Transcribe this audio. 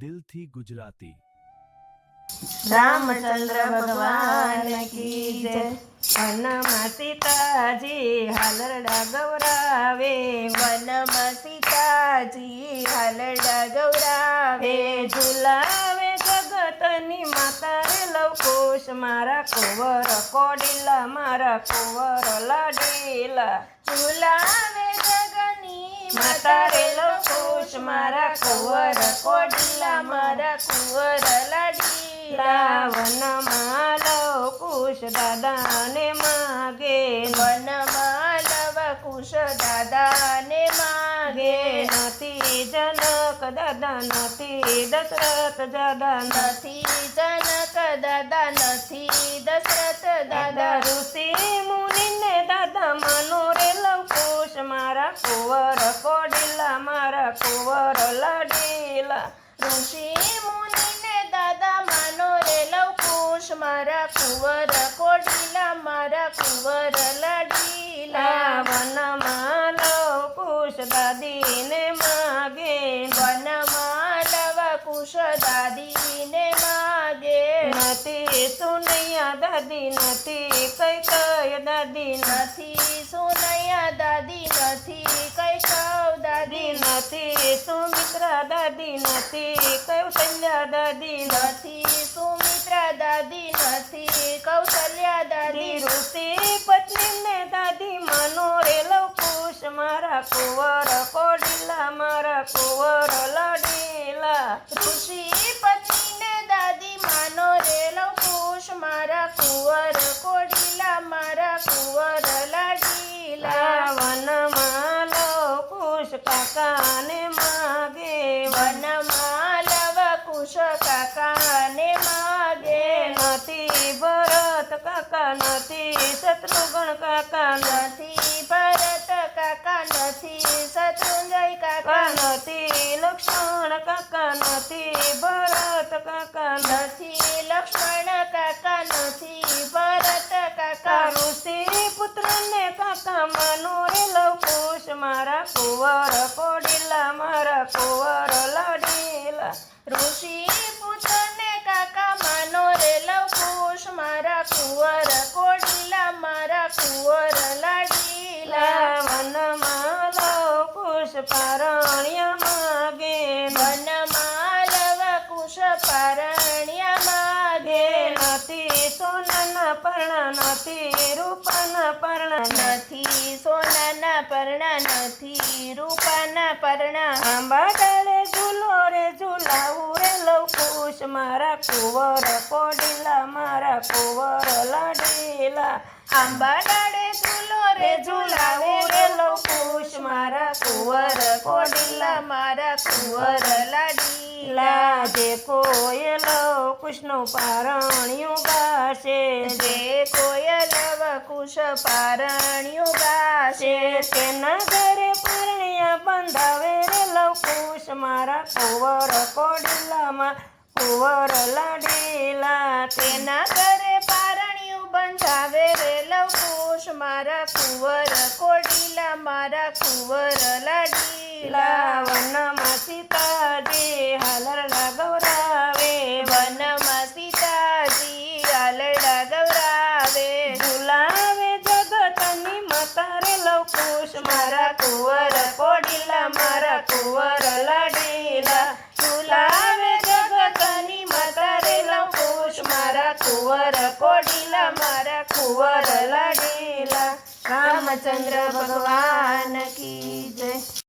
દિલથી ગુજરાતી। રામચંદ્ર ભગવાન કી જય। વનમાં સીતાજી હાલરડા ગૌરાવે, વનમાં સીતાજી હાલરડા ગૌરાવે, ઝુલાવે જગતની માતા રે લવકુશ, મારા કુંવર કોડીલા મારા કુંવર લાડીલા, ઝુલાવે જગની માતા રે લવકુશ, મારા કુંવર કોડીલા મારા કુંવર લાડીલા, વનમાં લવકુશ દાદાને માગે, વનમાં લવકુશ દાદાને માગે, નથી જનક દાદા નથી દશરથ દાદા, નથી જનક દાદા નથી દશરથ દાદા, ઋષિ મુનિને દાદા માનો રે લવકુશ, મારા કુંવર કોડીલા મારા કુંવર લાડીલા, ઋષિ મુનિને દાદા માનો રે લવકુશ, મારા કુંવર કોડીલા મારા કુંવર લાડીલા, વનમાં લવકુશ દાદીને માગે, વનમાં લવકુશ દાદીને માગે, નથી સુનૈયા દાદી નથી કઈ કઈ દાદી, નથી સુનૈયા દાદી નથી કૈકવ દાદી, નથી સુમિત્રા દાદી નથી કૌશલ્યા દાદી, નથી સુમિત્રા દાદી નથી કૌશલ્યા દાદી, ઋષિ પત્નીને દાદી માનો રે લવકુશ, મારા કુંવર કોડીલા મારા કુંવર લાડીલા, ઋષિ પત્નીને દાદી માનો રે લવકુશ, મારા કુંવર કોડીલા મારા કુંવર લાડીલા, વનમાં લવકુશ કાકાને માગે, વનમાં લવકુશ કાકાને માગે, નથી ભરત કાકા નથી શત્રુઘ્ન કાકા, નથી ભરત કાકા નથી શત્રુંજય કાકા, નથી લક્ષ્મણ કાકા નથી ભરત કાકા, નથી લક્ષ્મણ કાકા નથી ભરત કાકા, ઋષિ પુત્રને કાકા માનો રે લવકુશ, મારા કુંવર કોડીલા મારા કુંવર લાડીલા, ઋષિ પુત્રને કાકા માનો રે લવકુશ, મારા કુંવર કોડીલા મારા કુંવર લાડીલા, વનમાં લવકુશ પારણ્યા માગે, વનમાં લવકુશ પારણ્યા માગે, નથી સોનાના પરણા નથી રૂપાના પરણા, નથી સોનાના પરણા નથી રૂપાના પરણા, આંબા ડાળે ઝૂલો રે ઝૂલાવું રે લવકુશ, મારા કુંવર કોડીલા મારા કુંવર લાડીલા, આંબા ડાળે ઝૂલો રે ઝૂલાવે રે લવકુશ, મારા કુંવર કોડીલા મારા કુંવર લાડીલા, જે કોઈ લવકુશનું પારણ્યું ગાશે, જે કોઈ લવકુશ પારણ્યું ગાશે, તેના ઘરે પરણ્યા બંધાવે રે લવકુશ, મારા કુંવર કોડીલામાં કુંવર લાડીલા, તેના ઘરે પારણ્યું બંધાવે રે લવકુશ, મારા કુંવર કોડીલા મારા કુંવર લાડીલા, વનમાં સીતાજી હાલરડા ગૌરાવે, વનમાં સીતાજી હાલરડા ગૌરાવે, ઝુલાવે જગતની માતા રે લવકુશ, મારા કુંવર કોડીલા મારા કુંવર લાડીલા, ઝુલાવે જગતની માતા રે લવકુશ, મારા કુંવર કોડીલા મારા કુંવર લાડીલા। રામચંદ્ર ભગવાન કી જય।